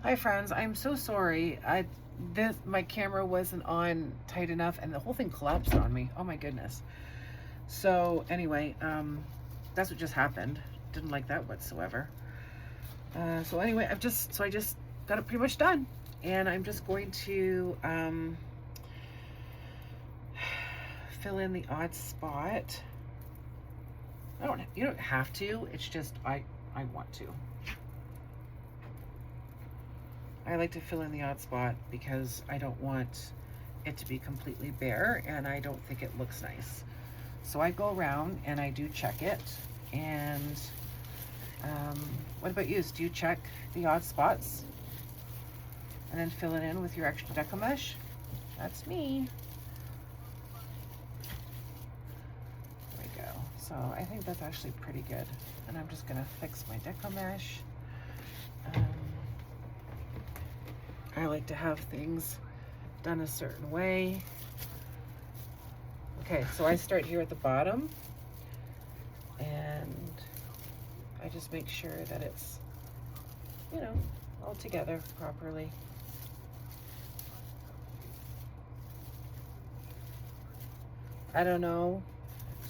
Hi friends, I'm so sorry. My camera wasn't on tight enough and the whole thing collapsed on me. Oh my goodness. So anyway, that's what just happened. Didn't like that whatsoever. So anyway, I just got it pretty much done, and I'm just going to fill in the odd spot. You don't have to. It's just I want to. I like to fill in the odd spot because I don't want it to be completely bare and I don't think it looks nice. So I go around and I do check it. And what about you? Do you check the odd spots and then fill it in with your extra deco mesh? That's me. There we go. So I think that's actually pretty good. And I'm just gonna fix my deco mesh. I like to have things done a certain way. Okay, so I start here at the bottom and I just make sure that it's, all together properly. I don't know.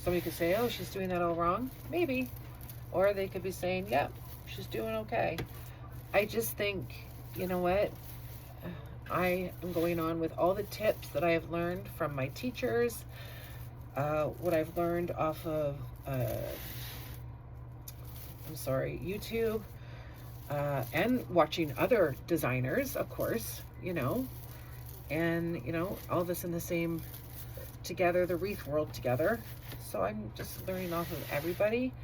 Somebody could say, oh, she's doing that all wrong. Maybe. Or they could be saying, yep, she's doing okay. I just think, you know what? I am going on with all the tips that I have learned from my teachers, what I've learned off of, YouTube, and watching other designers, of course, and, all this in the same together, the wreath world together. So I'm just learning off of everybody.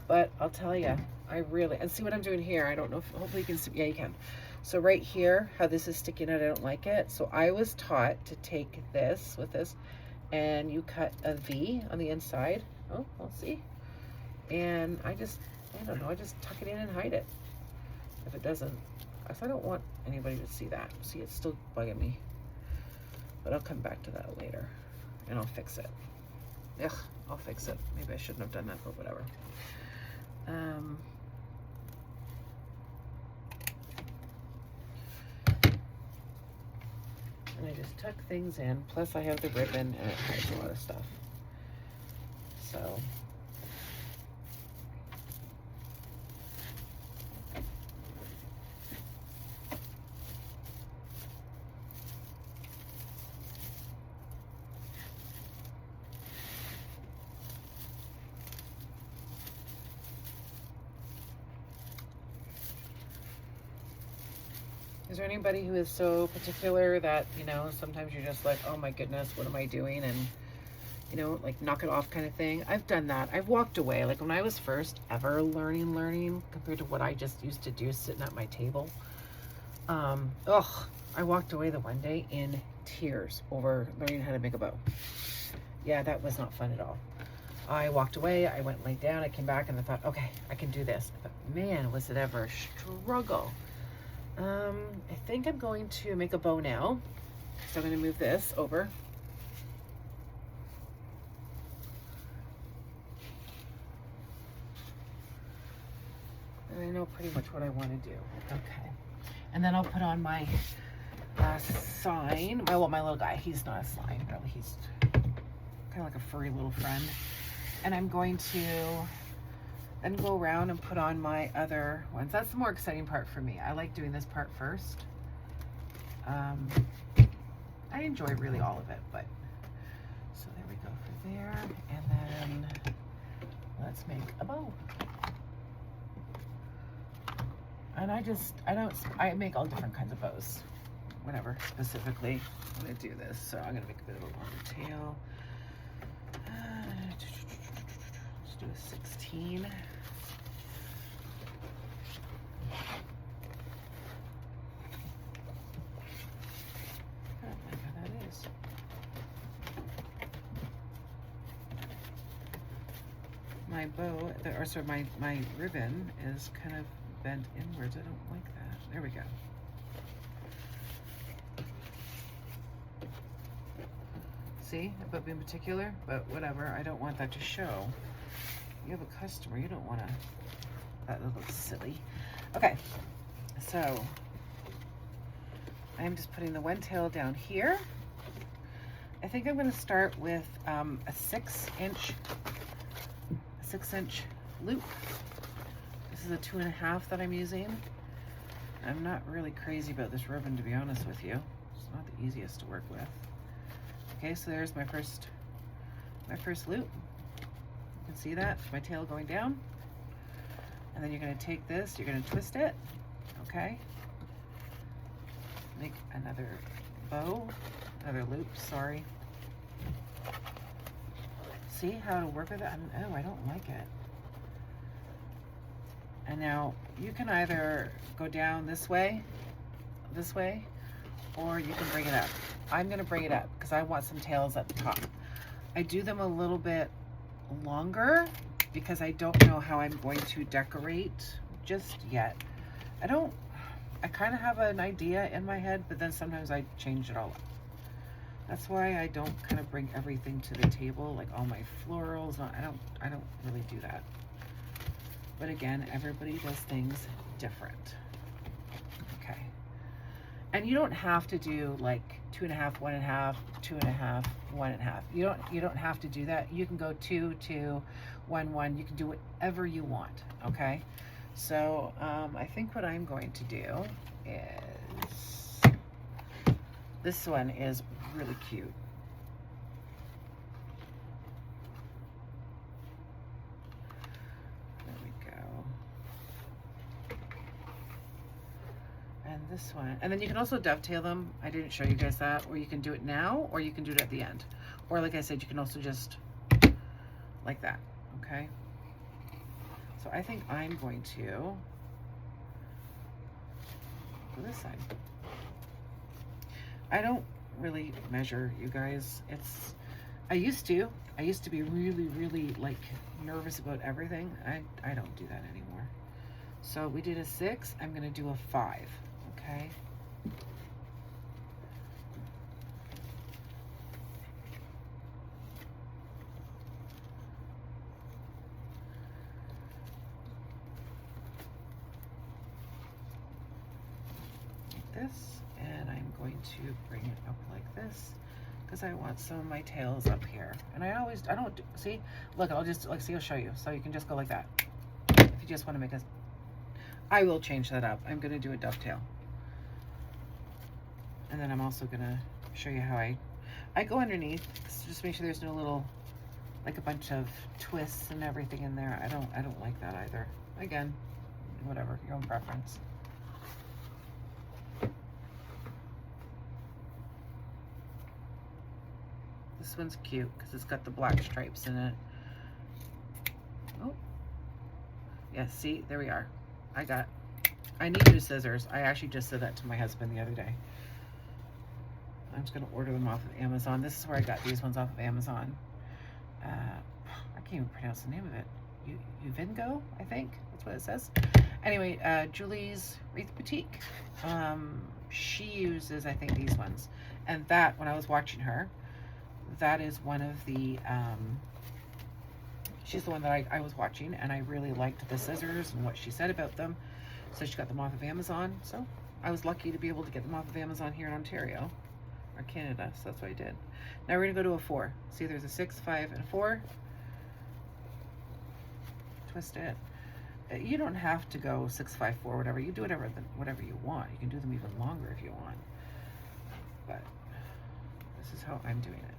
But I'll tell you, and see what I'm doing here. I don't know if, hopefully you can see, yeah, you can. So right here, how this is sticking out, I don't like it. So I was taught to take this with this and you cut a V on the inside. Oh, we'll see. And I don't know, I just tuck it in and hide it. If it doesn't, I don't want anybody to see that. See, it's still bugging me. But I'll come back to that later and I'll fix it. Ugh, I'll fix it. Maybe I shouldn't have done that, but whatever. And I just tuck things in. Plus I have the ribbon and it hides a lot of stuff. So is there anybody who is so particular that, sometimes you're just like, oh my goodness, what am I doing? And, like knock it off kind of thing. I've done that. I've walked away. Like when I was first ever learning compared to what I just used to do sitting at my table. I walked away the one day in tears over learning how to make a bow. Yeah, that was not fun at all. I walked away, I went and laid down, I came back and I thought, okay, I can do this. But man, was it ever a struggle. I think I'm going to make a bow now. So I'm going to move this over. And I know pretty much what I want to do. Okay. And then I'll put on my sign. My little guy. He's not a sign, really. He's kind of like a furry little friend. And I'm going to then go around and put on my other ones. That's the more exciting part for me. I like doing this part first. I enjoy really all of it, but so there we go for there. And then let's make a bow. And I make all different kinds of bows whenever specifically I'm going to do this. So I'm going to make a bit of a longer tail. Let's do a 16. I don't know how that is. My bow, my ribbon is kind of bent inwards. I don't like that. There we go. See, but in particular, but whatever. I don't want that to show. You have a customer. You don't want to. That looks silly. Okay, so I'm just putting the one tail down here. I think I'm going to start with a 6-inch loop. This is a 2.5 that I'm using. I'm not really crazy about this ribbon, to be honest with you. It's not the easiest to work with. Okay, so there's my first loop. You can see that, my tail going down. And then you're going to take this, you're going to twist it, okay? Make another bow, another loop, sorry. See how to work with it? Oh, I don't like it. And now you can either go down this way, or you can bring it up. I'm gonna bring it up because I want some tails at the top. I do them a little bit longer because I don't know how I'm going to decorate just yet. I kind of have an idea in my head, but then sometimes I change it all up. That's why I don't kind of bring everything to the table, like all my florals. I don't really do that. But again, everybody does things different. Okay. And you don't have to do like 2.5, 1.5, 2.5, 1.5. You don't have to do that. You can go 2, 2, 1, 1. You can do whatever you want. Okay. So I think what I'm going to do is, this one is really cute. There we go. And this one, and then you can also dovetail them. I didn't show you guys that, or you can do it now, or you can do it at the end. Or like I said, you can also just like that, okay? So I think I'm going to go this side. I don't really measure, you guys. I used to be really like nervous about everything. I don't do that anymore. So we did a 6, I'm gonna do a 5, okay? This, and I'm going to bring it up like this because I want some of my tails up here. And I don't see, look, I'll show you. So you can just go like that. If you just want to make a, I will change that up. I'm going to do a dovetail. And then I'm also going to show you how I go underneath, just make sure there's no little, like a bunch of twists and everything in there. I don't like that either. Again, whatever, your own preference. This one's cute because it's got the black stripes in it. Oh, yeah, see, there we are. I need new scissors. I actually just said that to my husband the other day. I'm just gonna order them off of Amazon. This is where I got these ones off of Amazon. I can't even pronounce the name of it. Uvingo, I think that's what it says. Anyway, Julie's Wreath Boutique. She uses, I think, these ones. And that, when I was watching her, that is one of the, she's the one that I was watching, and I really liked the scissors and what she said about them. So she got them off of Amazon. So I was lucky to be able to get them off of Amazon here in Ontario, or Canada. So that's what I did. Now we're gonna go to a 4. See, there's a 6, 5, and a 4. Twist it. You don't have to go 6, 5, 4, whatever. You do whatever you want. You can do them even longer if you want. But this is how I'm doing it.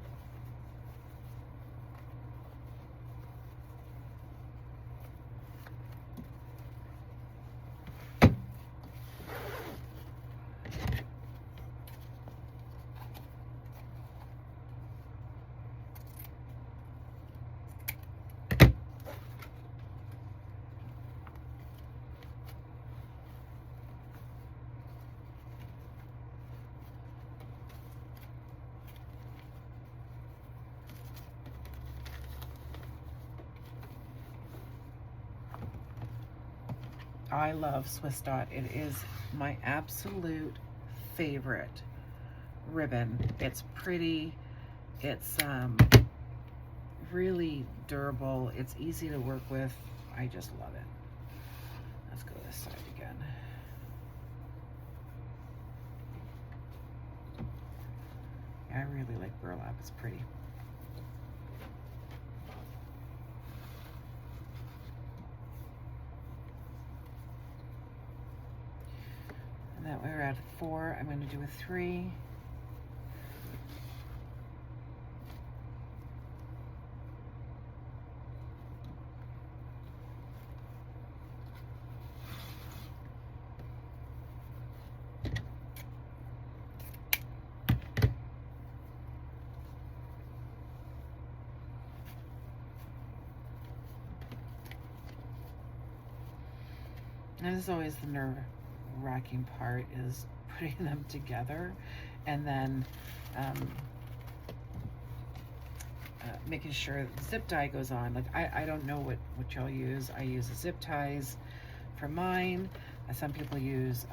I love Swiss Dot. It is my absolute favorite ribbon. It's pretty. It's really durable. It's easy to work with. I just love it. Let's go this side again. I really like burlap. It's pretty. And that way we're at 4. I'm going to do a 3. And this is always the nerve-wracking part, is putting them together and then making sure the zip tie goes on. Like, I don't know what y'all use. I use zip ties for mine. Some people use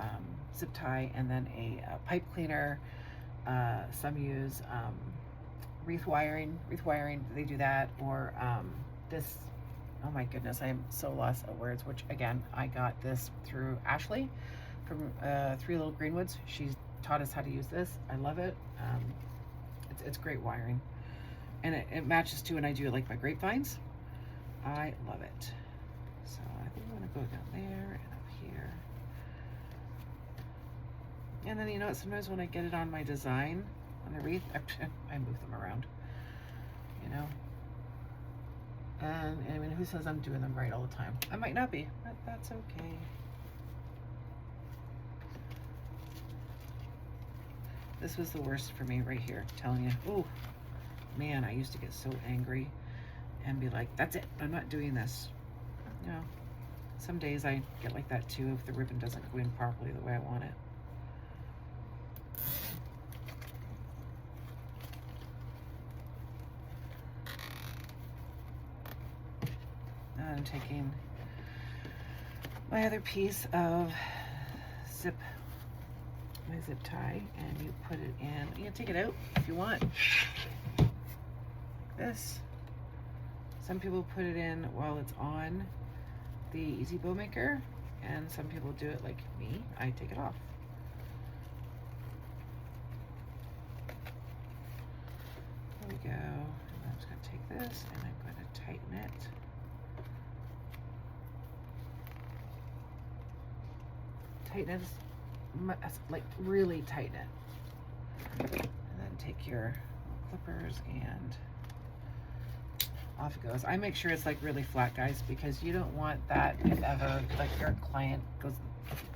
zip tie and then a pipe cleaner. Some use wreath wiring. They do that, or this. Oh my goodness, I am so lost at words, which again, I got this through Ashley from Three Little Greenwoods. She's taught us how to use this. I love it. It's great wiring. And it matches too when I do like my grapevines. I love it. So I think I'm gonna go down there and up here. And then, you know what, sometimes when I get it on my design, on the wreath, I move them around, you know? And I mean, who says I'm doing them right all the time? I might not be, but that's okay. This was the worst for me right here, I'm telling you. Oh, man, I used to get so angry and be like, that's it, I'm not doing this. You know, some days I get like that too if the ribbon doesn't go in properly the way I want it. I'm taking my other piece of my zip tie, and you put it in. You can take it out if you want. Like this. Some people put it in while it's on the Easy Bow Maker, and some people do it like me. I take it off. There we go. And I'm just going to take this and I'm going to tighten it. Tighten it, like really tighten it. And then take your clippers and off it goes. I make sure it's like really flat, guys, because you don't want that if ever like your client goes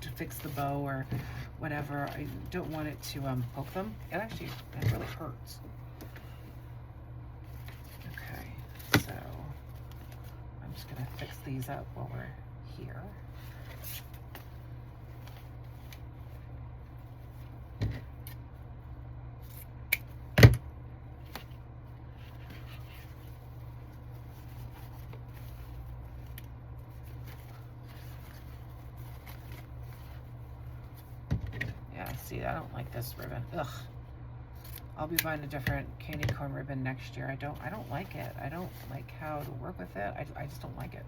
to fix the bow or whatever. I don't want it to poke them. It really hurts. Okay, so I'm just gonna fix these up while we're here. See, I don't like this ribbon. Ugh. I'll be buying a different candy corn ribbon next year. I don't like it. I don't like how to work with it. I just don't like it.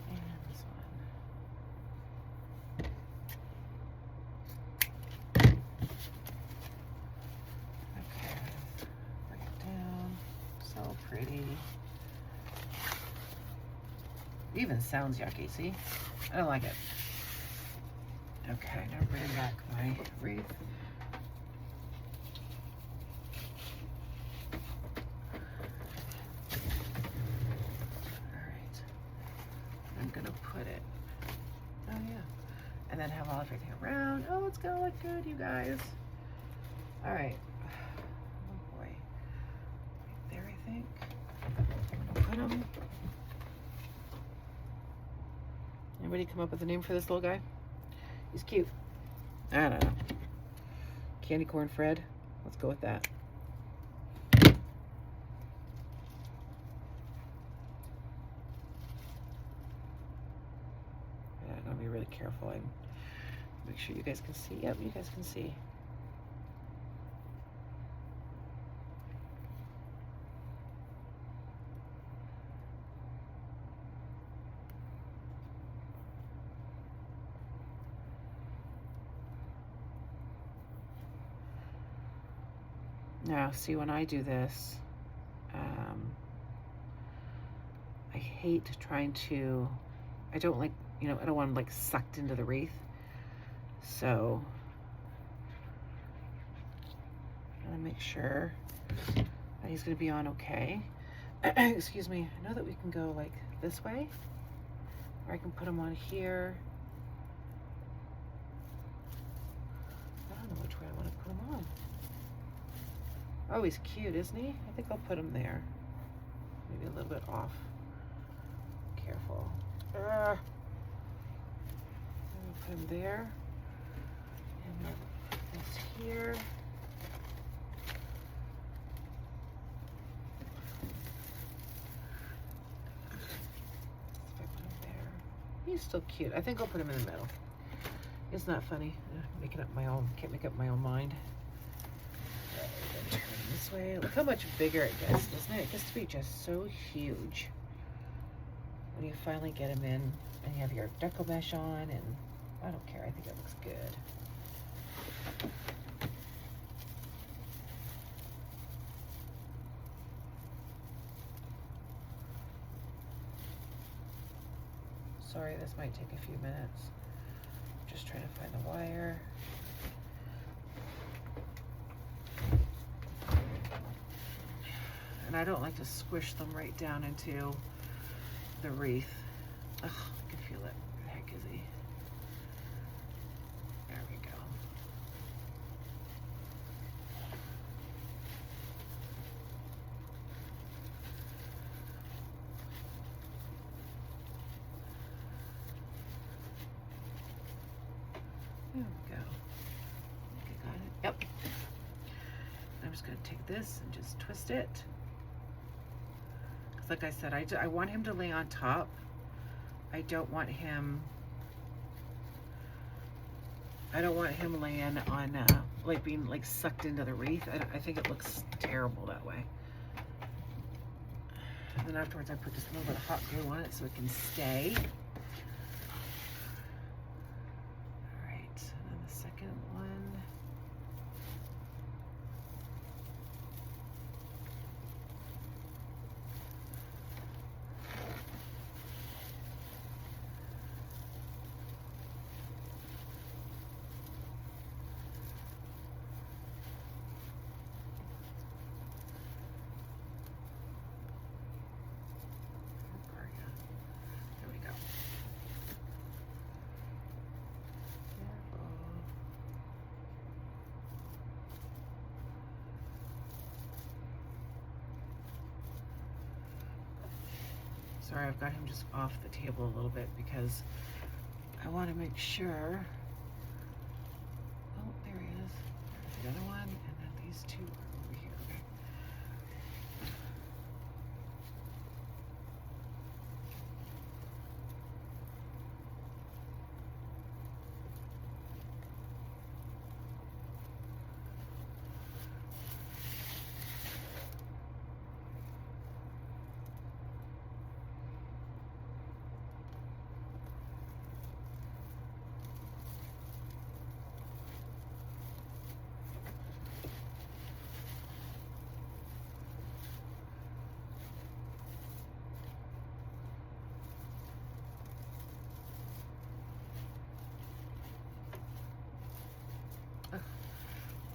And this one. Okay. Bring it down. So pretty. It even sounds yucky, see? I don't like it. Okay, now bring back my wreath. Alright. I'm gonna put it, oh yeah. And then have all everything around. Oh, it's gonna look good, you guys. Alright. Oh boy. Right there, I think. I'm gonna put them. Anybody come up with a name for this little guy? He's cute. I don't know. Candy corn Fred. Let's go with that. Yeah, I'm gonna be really careful and make sure you guys can see. Yep, you guys can see. Now, see, when I do this, I hate trying to, I don't like, you know, I don't want them like sucked into the wreath. So, I'm gonna make sure that he's gonna be on okay. Excuse me. I know that we can go like this way, or I can put him on here. I don't know which way I want to put him on. Oh, he's cute, isn't he? I think I'll put him there. Maybe a little bit off. Careful. I'll put him there. And this here. He's still cute. I think I'll put him in the middle. Isn't that funny? Making up my own, can't make up my own mind. Turn this way. Look how much bigger it gets, doesn't it? It gets to be just so huge. When you finally get him in and you have your deco mesh on, and I don't care, I think it looks good. Sorry, this might take a few minutes. I'm just trying to find the wire. And I don't like to squish them right down into the wreath. Ugh, I can feel it. Where the heck is he? There we go. There we go. Okay, got it. Yep. I'm just going to take this and just twist it. Because like I said, I want him to lay on top. I don't want him laying on, like being like sucked into the wreath. I think it looks terrible that way. And then afterwards I put just a little bit of hot glue on it so it can stay. Sorry, I've got him just off the table a little bit because I want to make sure. Oh, there he is. There's the other one, and then these two are over here. Okay.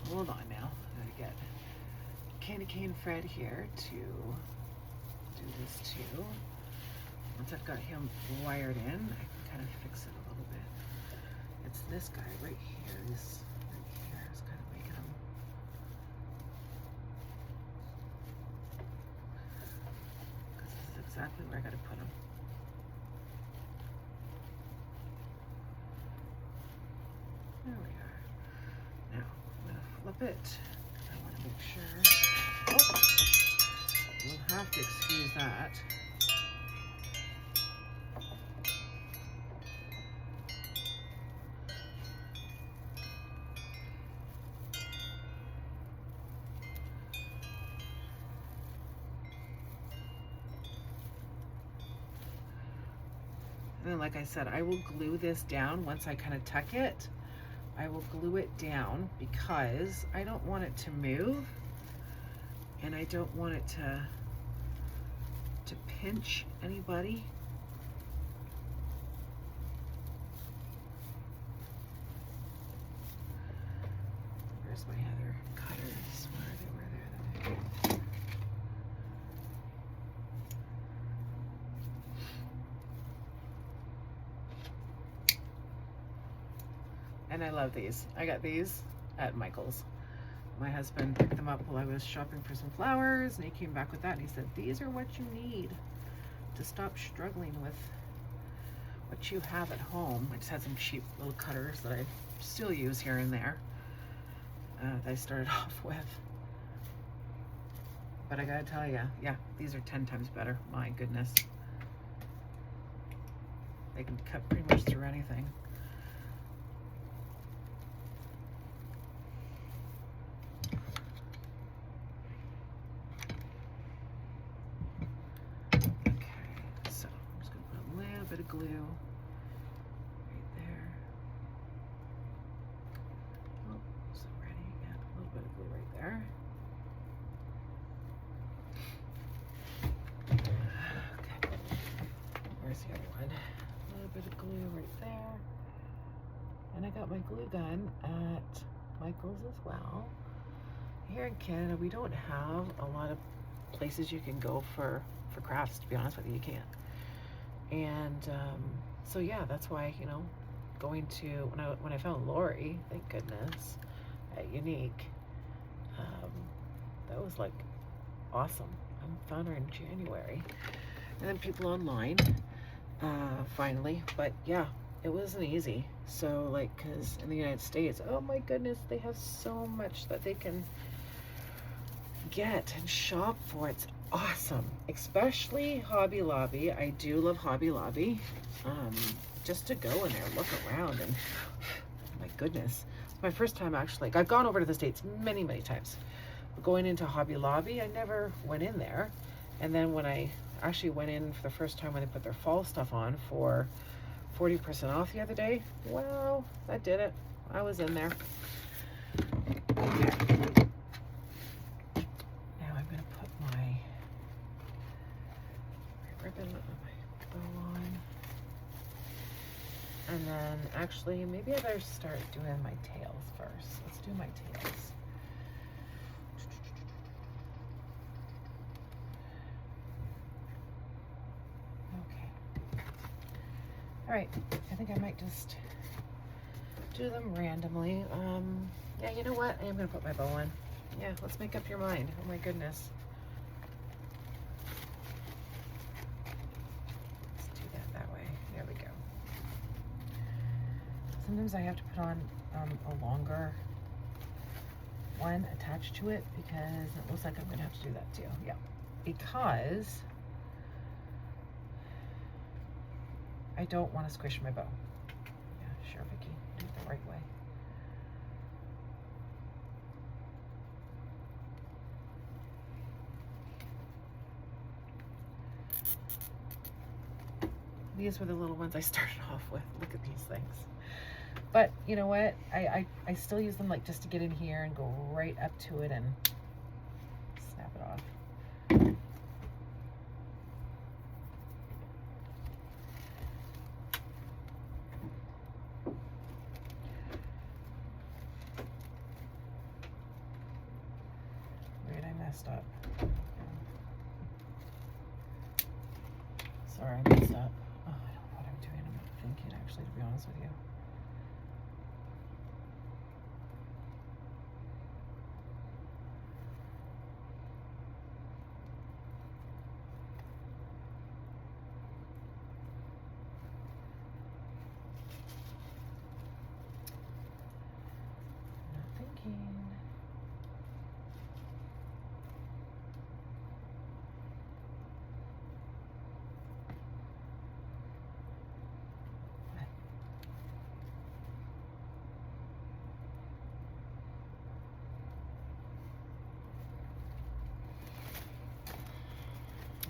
Hold on now. I gotta get Candy Cane Fred here to do this too. Once I've got him wired in, I can kind of fix it a little bit. It's this guy right here. This right here is kind of making him. Because this is exactly where I gotta put him. There we are. Now, I'm gonna flip it. I want to make sure. Oh, you'll have to excuse that. And then, like I said, I will glue this down once I kind of tuck it. I will glue it down because I don't want it to move. and I don't want it to pinch anybody. Where's my other cutters? Where are they? And I love these. I got these at Michael's. My husband picked them up while I was shopping for some flowers, and he came back with that, and he said, these are what you need to stop struggling with what you have at home. I just had some cheap little cutters that I still use here and there that I started off with. But I gotta tell you, yeah, these are 10 times better. My goodness. They can cut pretty much through anything. Glue right there. Oh, so ready. Yeah, a little bit of glue right there. Okay. Where's the other one? A little bit of glue right there. And I got my glue gun at Michael's as well. Here in Canada, we don't have a lot of places you can go for crafts, to be honest with you. You can't. And so yeah, that's why, you know, going to when I found Lori, thank goodness, at Unique, that was like awesome. I found her in January, and then people online finally. But yeah, it wasn't easy. So like, because in the United States, oh my goodness, they have so much that they can get and shop for. It's awesome, especially Hobby Lobby. I do love Hobby Lobby. Just to go in there, look around, and my goodness, it's my first time actually. Like, I've gone over to the States many times, but going into Hobby Lobby, I never went in there. And then when I actually went in for the first time when they put their fall stuff on for 40% off the other day, well, that did it. I was in there. Okay. Ribbon on my bow on, and then actually maybe I better start doing my tails first. Let's do my tails. Okay. All right. I think I might just do them randomly. Yeah, you know what? I am gonna put my bow on. Yeah, let's make up your mind. Oh my goodness. Sometimes I have to put on a longer one attached to it because it looks like I'm gonna have to do that too. Yeah, because I don't want to squish my bow. Yeah, sure, Vicky, do it the right way. These were the little ones I started off with. Look at these things. But you know what? I still use them like just to get in here and go right up to it and snap it off. Wait, I messed up. Sorry, I messed up. Oh, I don't know what I'm doing. I'm not thinking, actually, to be honest with you.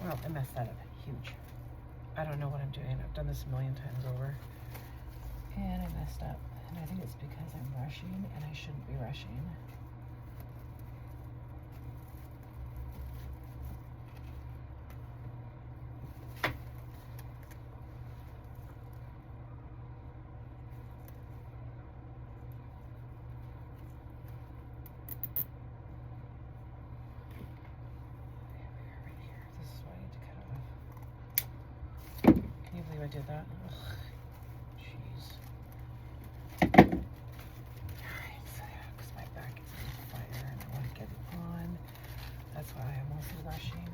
Well, I messed that up huge. I don't know what I'm doing. I've done this a million times over. And I messed up. And I think it's because I'm rushing and I shouldn't be rushing. I did that. Ugh, jeez. Alright, so yeah, because my back is on fire and I want to get it on. That's why I'm also rushing.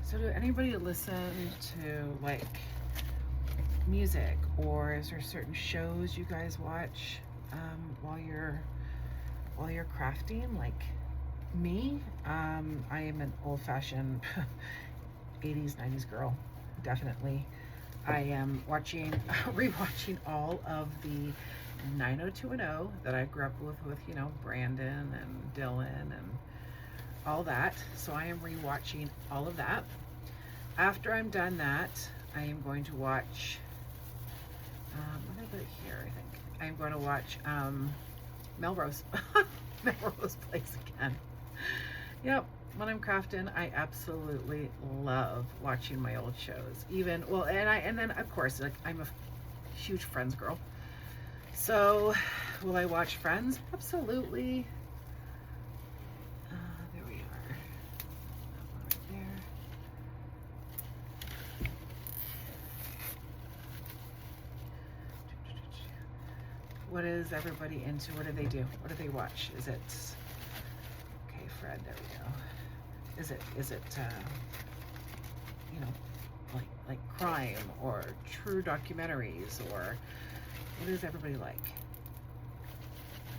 So do anybody listen to like music, or is there certain shows you guys watch while you're crafting? Like me, I am an old-fashioned 80s 90s girl, definitely. I am rewatching all of the 90210 that I grew up with, you know, Brandon and Dylan and all that. So I am rewatching all of that. After I'm done that, I am going to watch, what about here, I think. I'm going to watch Melrose. Melrose Place again. Yep, when I'm crafting, I absolutely love watching my old shows. Even, well, and then of course, like, I'm a huge Friends girl. So, will I watch Friends? Absolutely. There we are. That one right there. What is everybody into? What do they do? What do they watch? Is it, okay, Fred, there we go. Is it, you know, like crime or true documentaries, or what does everybody like?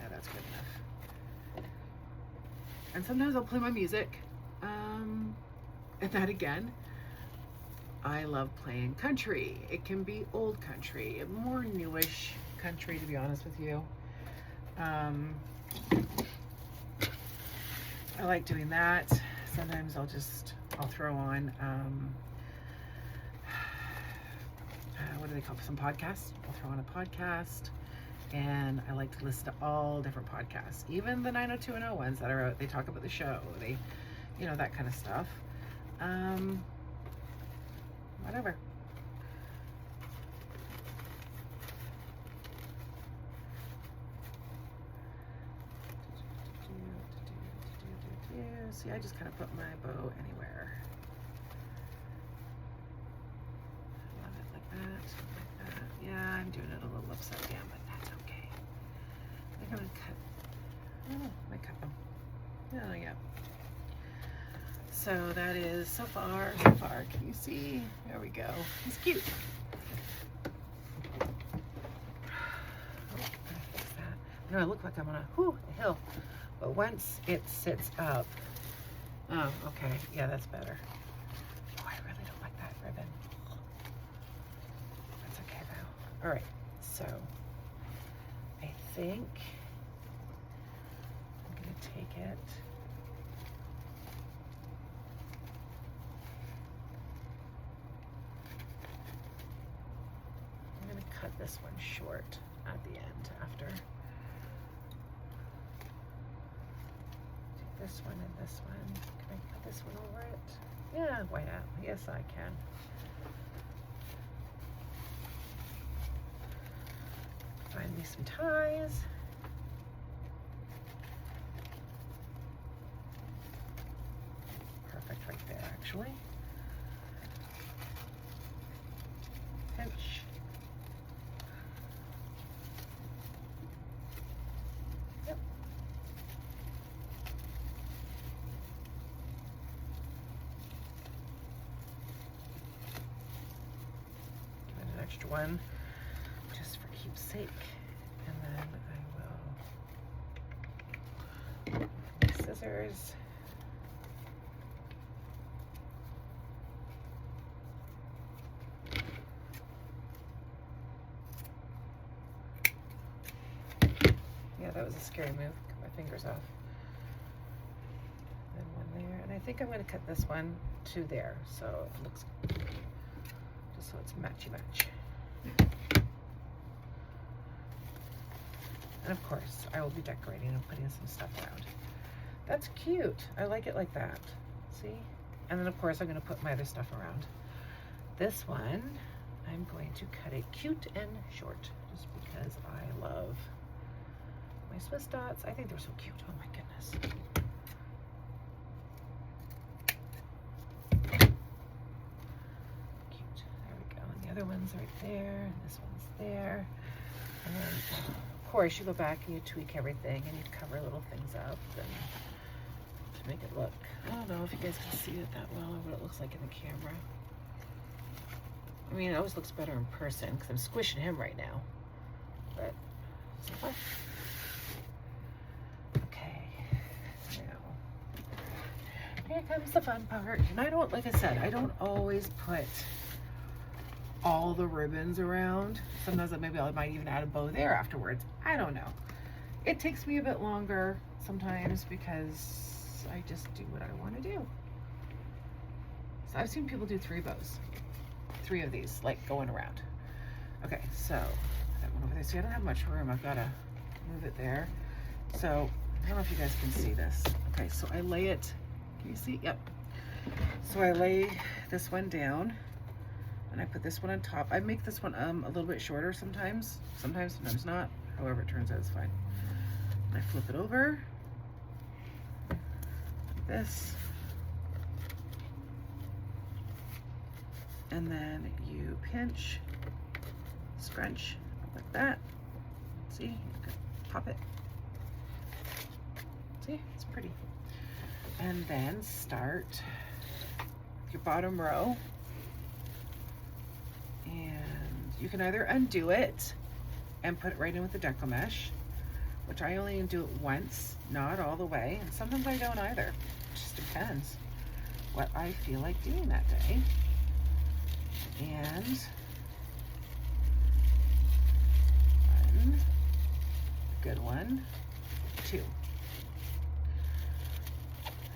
Yeah, that's good enough. And sometimes I'll play my music. And that again, I love playing country. It can be old country, more newish country, to be honest with you. I like doing that. Sometimes I'll throw on, what do they call some podcasts? I'll throw on a podcast, and I like to listen to all different podcasts, even the 90210 ones that are out. They talk about the show, they, you know, that kind of stuff. Whatever. See, I just kind of put my bow anywhere. Love it like that, like that. Yeah, I'm doing it a little upside down, but that's okay. I think I'm gonna cut. Oh, I cut them. Oh, yeah. So that is so far. Can you see? There we go. He's cute. Oh, fix that. You know, I look like I'm on a hill, but once it sits up. Oh, okay. Yeah, that's better. Oh, I really don't like that ribbon. That's okay though. All right. So I think I'm gonna take it. I'm gonna cut this one short at the end after. Take this one and this one. Can I put this one over it? Yeah, why not? Yes, I can. Find me some ties. Perfect right there, actually. Pinch. Yep. And an extra one just for keepsake. And then I will scissors. Yeah, that was a scary move. Cut my fingers off. And one there. And I think I'm going to cut this one to there, so it looks, just so it's matchy-match. And of course, I will be decorating and putting some stuff around. That's cute. I like it like that. See? And then of course, I'm going to put my other stuff around. This one, I'm going to cut it cute and short, just because I love my Swiss dots. I think they're so cute. Oh my goodness. one's right there, and this one's there. And then, of course, you go back and you tweak everything and you cover little things up and to make it look. I don't know if you guys can see it that well or what it looks like in the camera. I mean, it always looks better in person because I'm squishing him right now. But so far. Okay, now here comes the fun part. And I don't, like I said, I don't always put all the ribbons around. Sometimes maybe I might even add a bow there afterwards. I don't know. It takes me a bit longer sometimes because I just do what I want to do. So I've seen people do 3 bows. 3 of these, like going around. Okay, so that one over there. See, I don't have much room. I've got to move it there. So I don't know if you guys can see this. Okay, so I lay it. Can you see? Yep. So I lay this one down. And I put this one on top. I make this one a little bit shorter sometimes. Sometimes not. However, it turns out it's fine. And I flip it over. Like this. And then you pinch, scrunch, like that. See, you can pop it. See, it's pretty. And then start your bottom row. And you can either undo it and put it right in with the deco mesh, which I only do it once, not all the way. And sometimes I don't either. It just depends what I feel like doing that day. And one, good one, 2.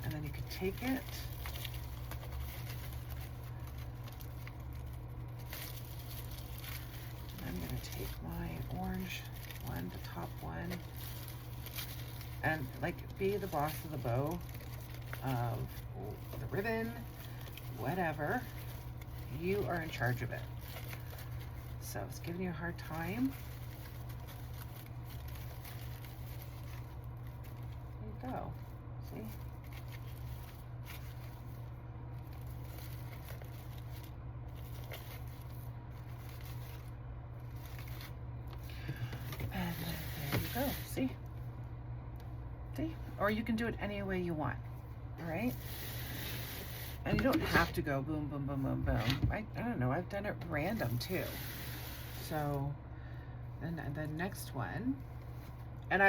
And then you can take it I'm going to take my orange one, the top one, and like be the boss of the bow, of the ribbon, whatever. You are in charge of it. So it's giving you a hard time. There you go. See? And there you go. See? See? Or you can do it any way you want. All right? And you don't have to go boom, boom, boom, boom, boom. I don't know. I've done it random too. So then the next one, and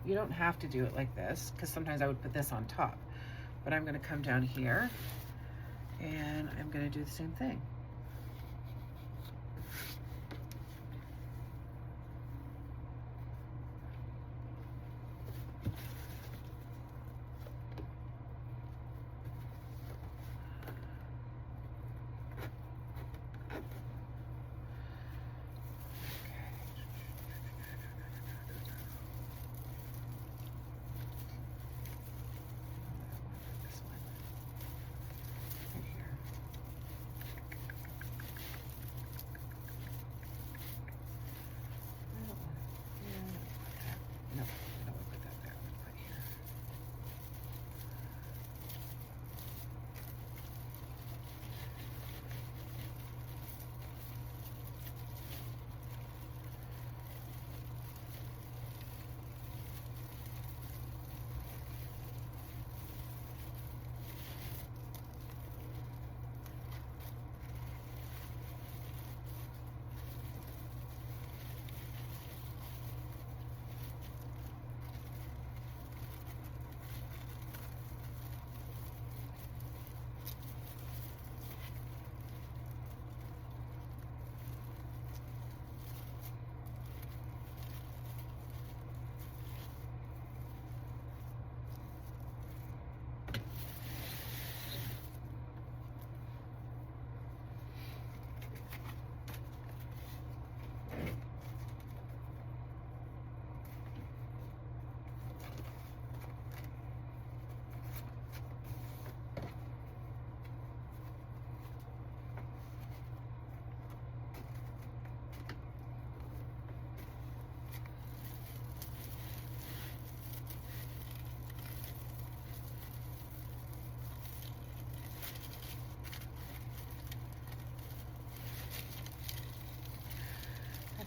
you don't have to do it like this because sometimes I would put this on top, but I'm going to come down here and I'm going to do the same thing.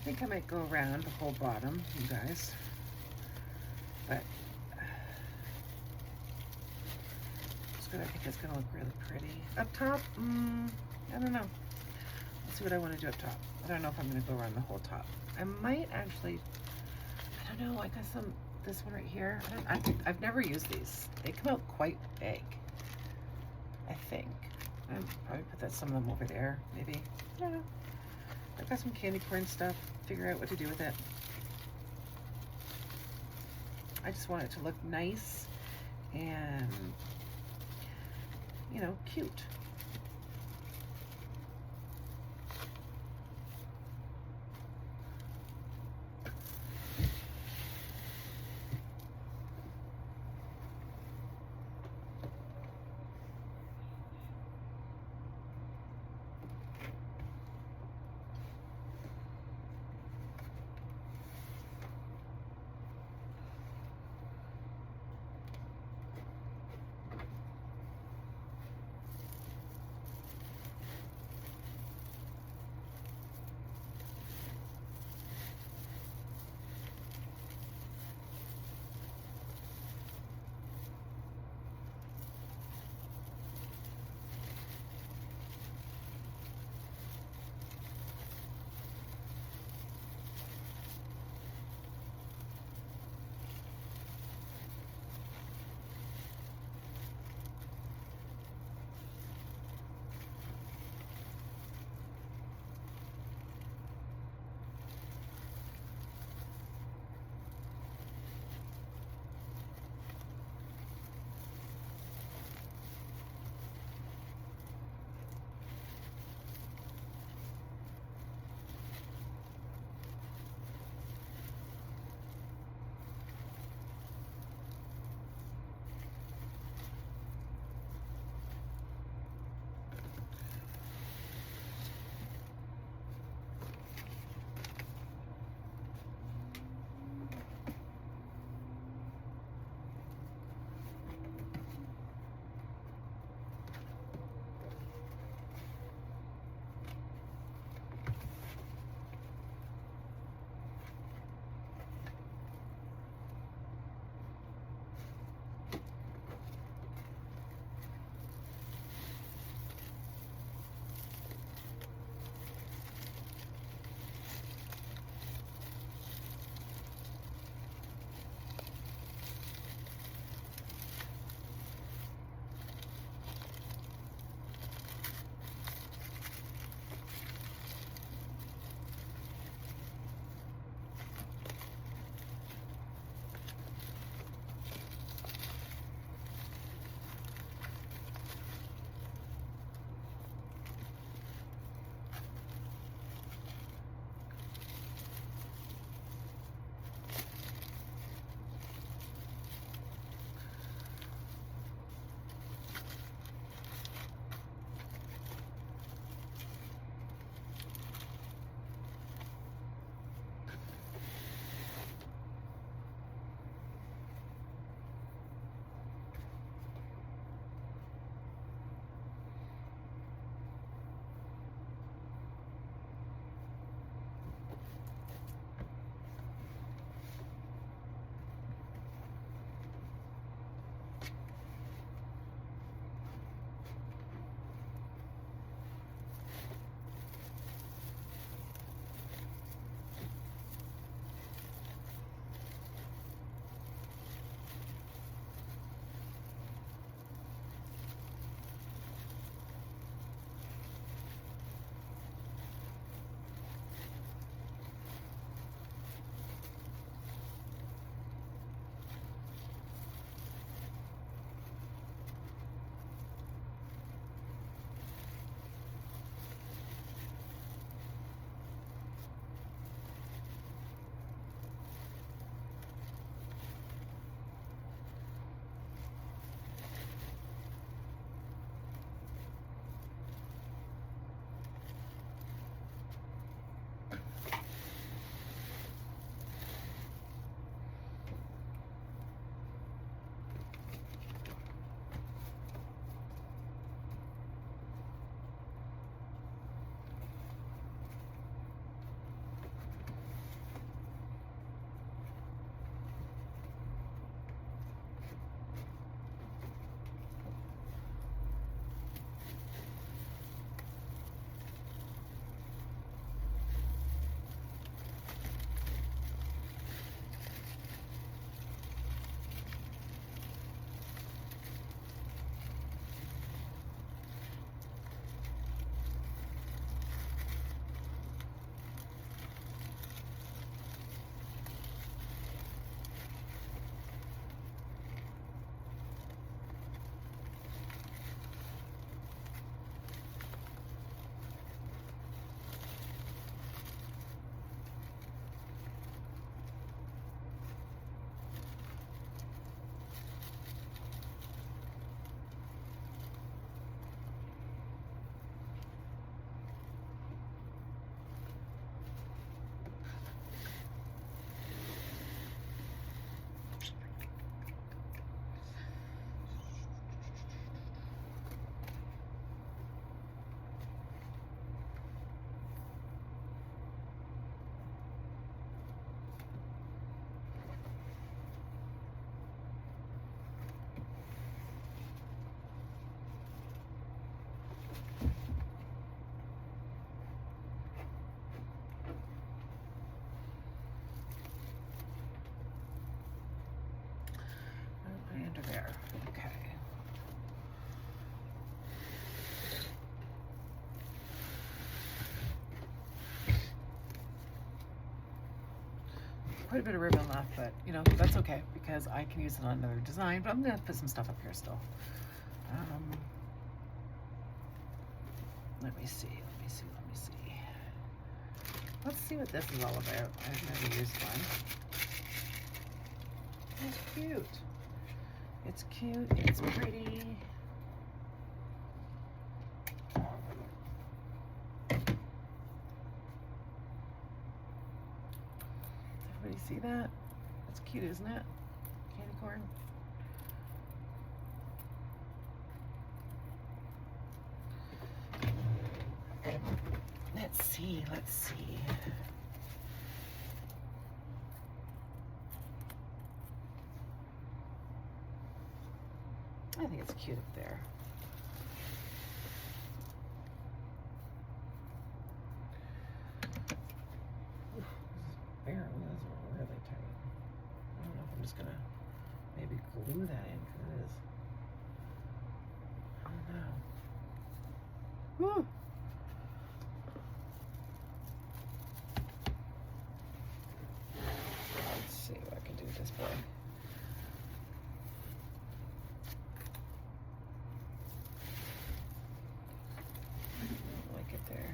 think I might go around the whole bottom, you guys. But I think it's gonna look really pretty. Up top, I don't know. Let's see what I want to do up top. I don't know if I'm gonna go around the whole top. I might actually, I don't know, I got this one right here. I've never used these. They come out quite big, I think. I'll probably put some of them over there, maybe. I don't know. I've got some candy corn stuff. Figure out what to do with it. I just want it to look nice and, you know, cute. There. Okay. Quite a bit of ribbon left, but you know, that's okay because I can use it on another design, but I'm gonna put some stuff up here still. Let me see. Let's see what this is all about. I've never used one. It's cute. It's cute, it's pretty. Everybody see that? That's cute, isn't it? Candy corn. Let's see. I think it's cute up there. Oof, those are really tight. I don't know if I'm just gonna maybe glue that in because it is. I don't know. Woo! Let's see what I can do with this boy. There.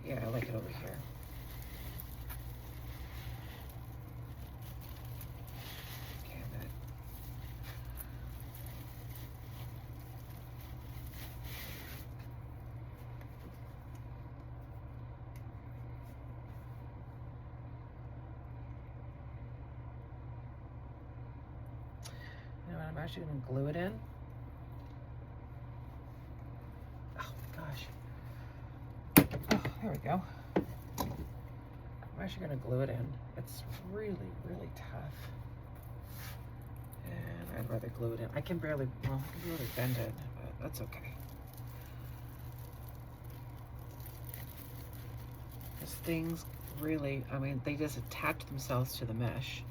Yeah, I like it over here. Okay, a minute. I'm actually going to glue it in. Oh my gosh. Oh, there we go. I'm actually going to glue it in. It's really, really tough. And I'd rather glue it in. I can barely bend it, but that's okay. These things really, I mean, they just attach themselves to the mesh.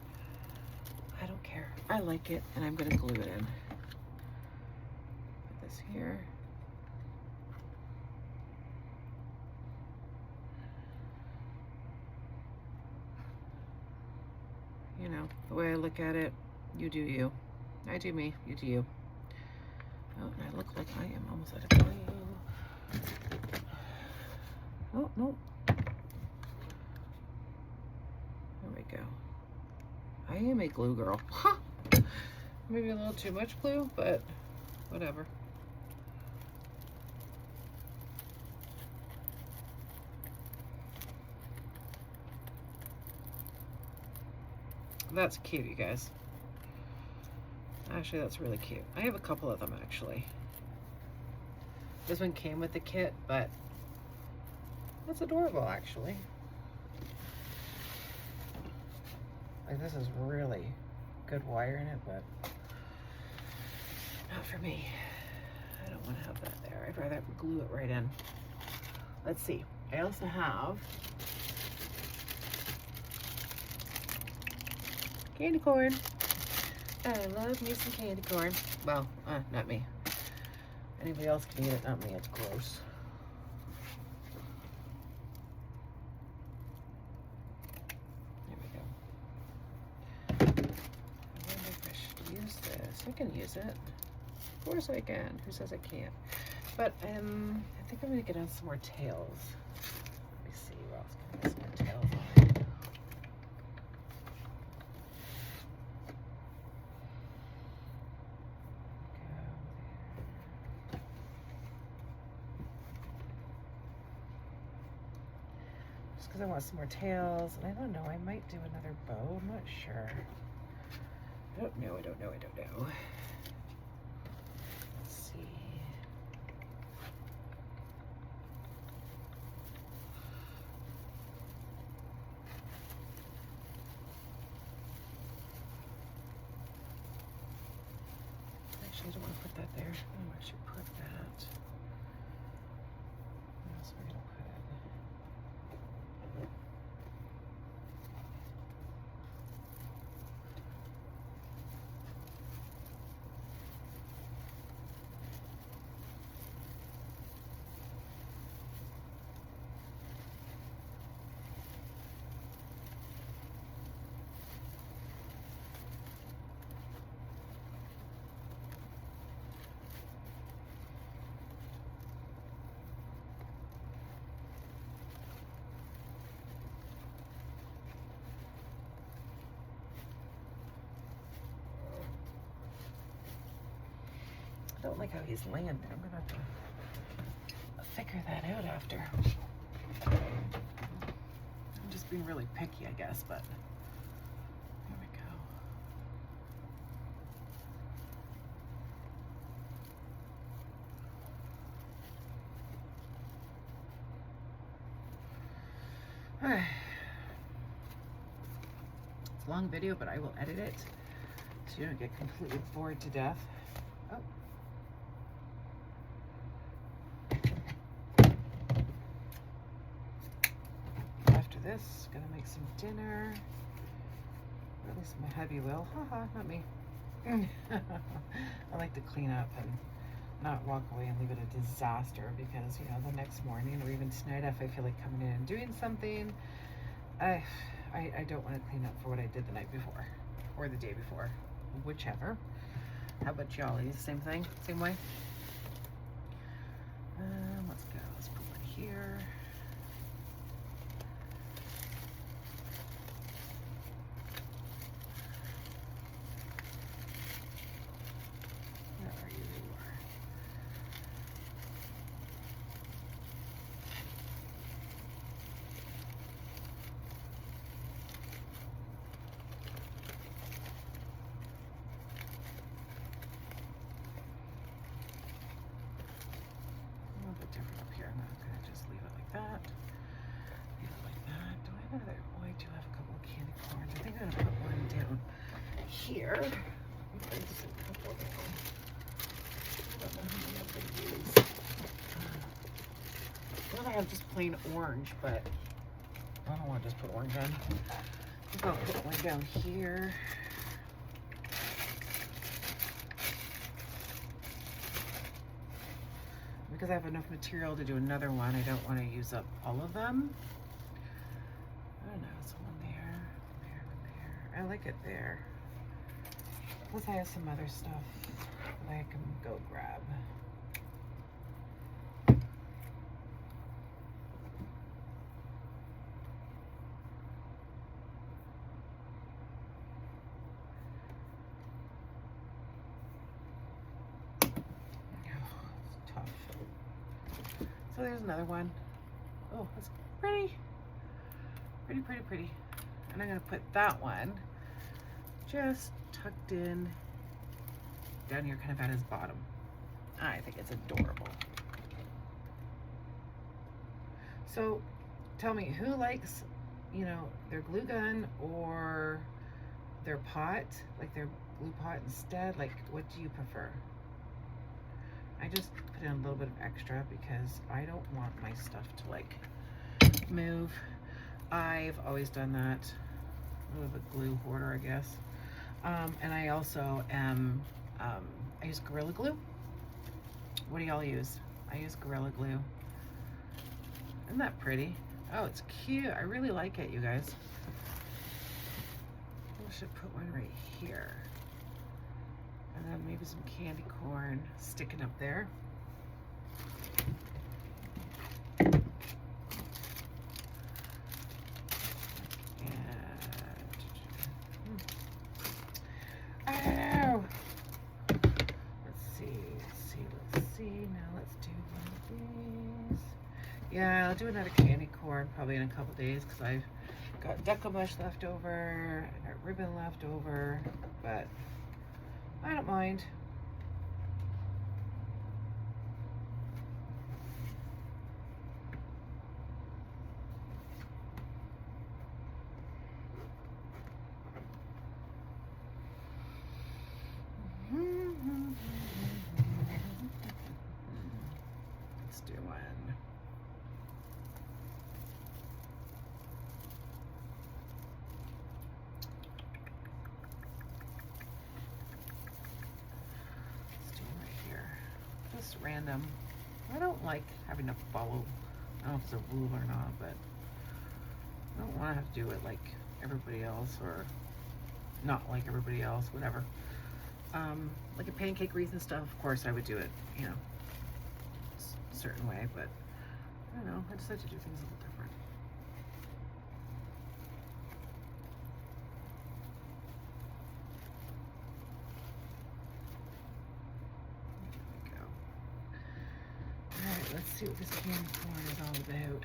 I don't care. I like it, and I'm going to glue it in. Put this here. You know, the way I look at it, you do you. I do me, you do you. Oh, and I look like I am almost out of glue. Oh, no. There we go. I am a glue girl. Huh. Maybe a little too much glue, but whatever. That's cute, you guys. Actually, that's really cute. I have a couple of them, actually. This one came with the kit, but that's adorable, actually. Like, this is really good wire in it, but not for me. I don't want to have that there. I'd rather glue it right in. Let's see. I also have candy corn. I love me some candy corn. Well, not me. Anybody else can eat it, not me. It's gross. I can use it. Of course I can. Who says I can't? But I think I'm gonna get on some more tails. Let me see what else can I get some more tails on. Just because I want some more tails, and I don't know, I might do another bow. I'm not sure. I don't know. Let's see. Actually, I don't want to put that there. Oh, I should put that. Where else am I going to put it? don't like how he's laying there. I'm gonna have to figure that out after. I'm just being really picky, I guess, but there we go. Alright. It's a long video, but I will edit it so you don't get completely bored to death. Oh. After this, gonna make some dinner. Or at least my hubby will. Haha, not me. I like to clean up and not walk away and leave it a disaster, because, you know, the next morning or even tonight, if I feel like coming in and doing something, I don't want to clean up for what I did the night before or the day before, whichever. How about y'all? Are you the same thing? Same way? Let's go. Let's put one here. Where are you? A little bit different up here. I'm not going to just leave it like that. Leave it like that. Do I have another? Oh, I do have a couple of candy corns. I think I'm going to put one down here. There's a couple of them. I don't know how many of they use. Well, I have just plain orange, but I don't want to just put orange on. I think I'll put one down here. Because I have enough material to do another one, I don't want to use up all of them. I don't know, someone there, there. I like it there. Plus I have some other stuff that I can go grab. So there's another one. Oh, that's pretty. Pretty, pretty, pretty. And I'm gonna put that one just tucked in down here, kind of at his bottom. I think it's adorable. So tell me, who likes, you know, their glue gun or their pot, like their glue pot instead? Like, what do you prefer? I just put in a little bit of extra because I don't want my stuff to like move. I've always done that. A little bit glue hoarder, I guess. And I also am, I use Gorilla Glue. What do y'all use? I use Gorilla Glue. Isn't that pretty? Oh, it's cute. I really like it, you guys. I should put one right here. And then maybe some candy corn sticking up there. I don't know. Let's see. Now let's do one of these. Yeah, I'll do another candy corn probably in a couple days because I've got Deco-Mush left over, I got ribbon left over, but I don't mind. Let's do one. Just random. I don't like having to follow, I don't know if it's a rule or not, but I don't want to have to do it like everybody else or not like everybody else, whatever. Like a pancake wreath and stuff, of course I would do it, you know, a certain way, but I don't know, I just like to do things a little different. see what this candy corn is all about.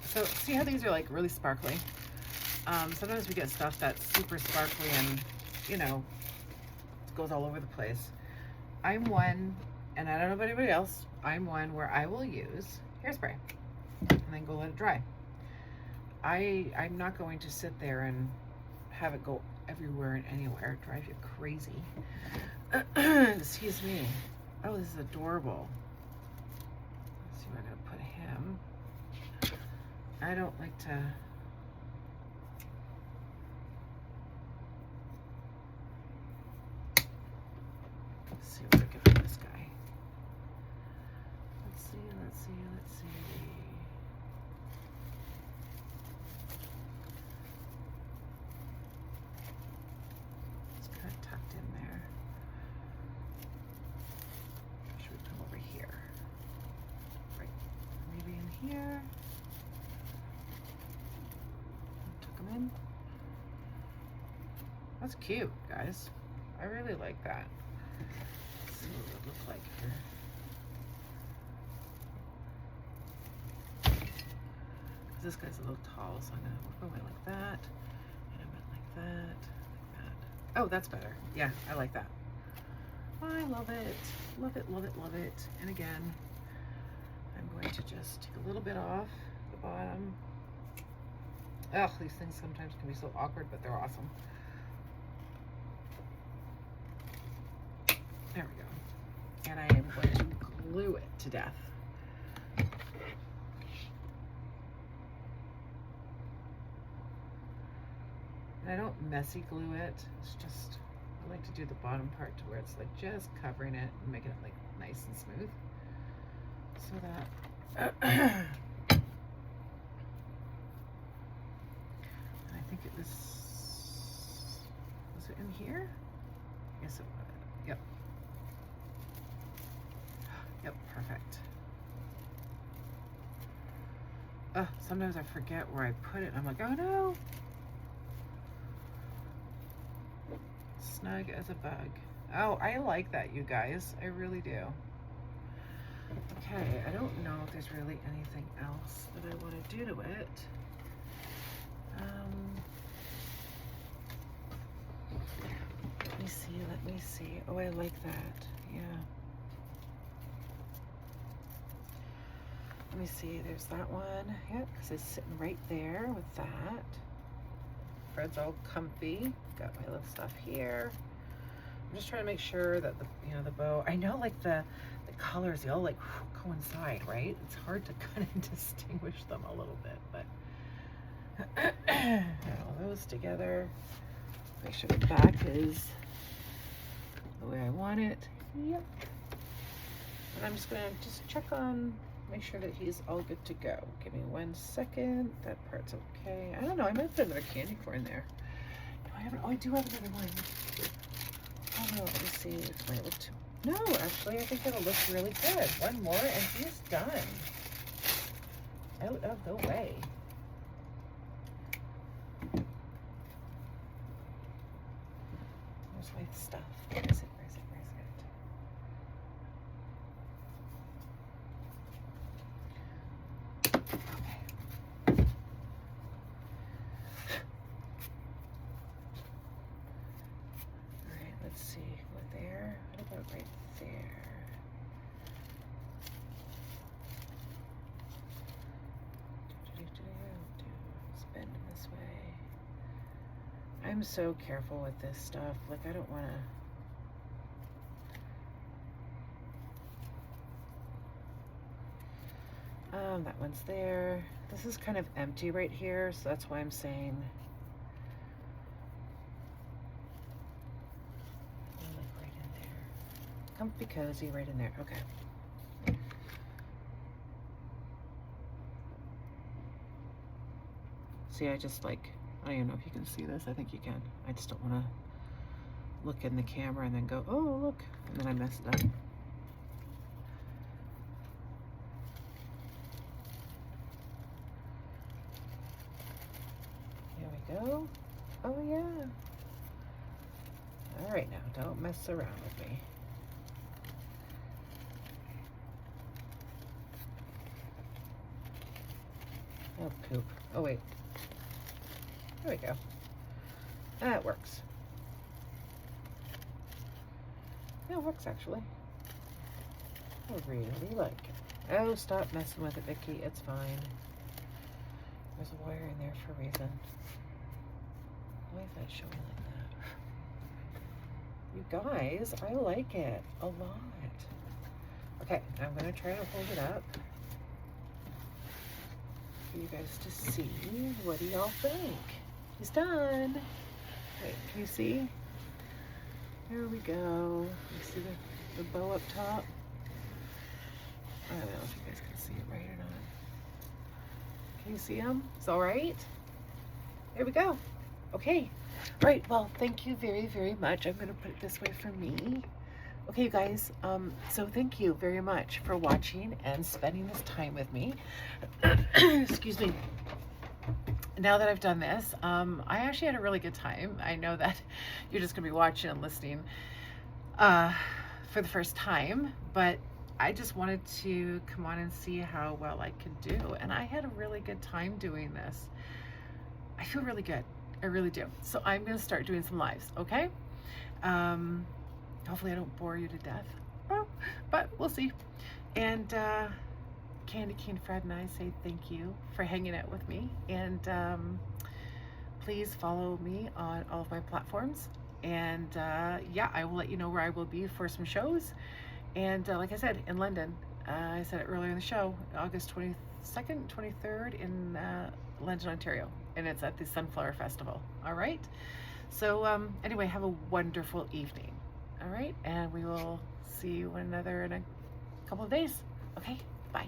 So see how these are like really sparkly? Sometimes we get stuff that's super sparkly and, you know, goes all over the place. I'm one, and I don't know about anybody else, I'm one where I will use hairspray and then go let it dry. I'm not going to sit there and have it go everywhere and anywhere. It drives you crazy. Excuse me. Oh, this is adorable. Let's see where I'm going to put him. I don't like to... Let's see what I can put this guy. Let's see. It's kind of tucked in there. Should we come over here? Right, maybe in here. Tuck them in. That's cute, guys. I really like that. Let's see what it would look like here. This guy's a little tall, so I'm gonna work my way like that, and I went like that, like that. Oh, that's better. Yeah, I like that. I love it, love it, love it, love it. And again, I'm going to just take a little bit off the bottom. Ugh, these things sometimes can be so awkward, but they're awesome. There we go. And I am going to glue it to death. I don't messy glue it. It's just, I like to do the bottom part to where it's like just covering it and making it like nice and smooth. So that, and I think it was it in here? Yes, it was. Yep. Yep, perfect. Sometimes I forget where I put it. I'm like, oh no. Snug as a bug. Oh, I like that, you guys. I really do. Okay, I don't know if there's really anything else that I want to do to it. Let me see. Oh, I like that. Yeah. Let me see. There's that one. Yep, because it's sitting right there with that. Fred's all comfy. Got my little stuff here. I'm just trying to make sure that the the bow. I know like the colors, they all like coincide, right? It's hard to kind of distinguish them a little bit, but got all those together. Make sure the back is the way I want it. Yep. And I'm just gonna check on, make sure that he's all good to go. Give me 1 second. That part's okay. I don't know. I might put another candy corn there. Do I have? Oh, I do have another one. Oh no. Let me see. It might look too. No, actually, I think it'll look really good. One more, and he's done. Out of the way. Where's my stuff? Where is it? Where is it? Where is it? Okay. All right, let's see. What there? What about right there? Spin this way. I'm so careful with this stuff. Like, I don't want to. That one's there. This is kind of empty right here, so that's why I'm saying. Like right in there. Comfy cozy right in there. Okay. See, I just like, I don't even know if you can see this. I think you can. I just don't want to look in the camera and then go, oh, look, and then I mess it up. Here we go. Oh, yeah. All right, now, don't mess around with me. Oh, poop. Oh, wait. There we go. That works. Yeah, it works, actually. I really like it. Oh, stop messing with it, Vicky. It's fine. There's a wire in there for a reason. Why is that showing like that? You guys, I like it a lot. Okay, I'm going to try to hold it up for you guys to see. What do y'all think? He's done. Wait, can you see? There we go. You see the bow up top? I don't know if you guys can see it right or not. Can you see him? It's all right. There we go. Okay. Right. Well, thank you very, very much. I'm going to put it this way for me. Okay, you guys. So thank you very much for watching and spending this time with me. Excuse me. Now that I've done this, I actually had a really good time. I know that you're just going to be watching and listening for the first time, but I just wanted to come on and see how well I could do. And I had a really good time doing this. I feel really good. I really do. So I'm going to start doing some lives, okay? Hopefully I don't bore you to death, but we'll see. And Candy Cane Fred and I say thank you for hanging out with me. And please follow me on all of my platforms. And yeah, I will let you know where I will be for some shows. And like I said, in London, I said it earlier in the show, August 22nd, 23rd in London, Ontario. And it's at the Sunflower Festival. All right. So anyway, have a wonderful evening. All right. And we will see one another in a couple of days. Okay. Bye.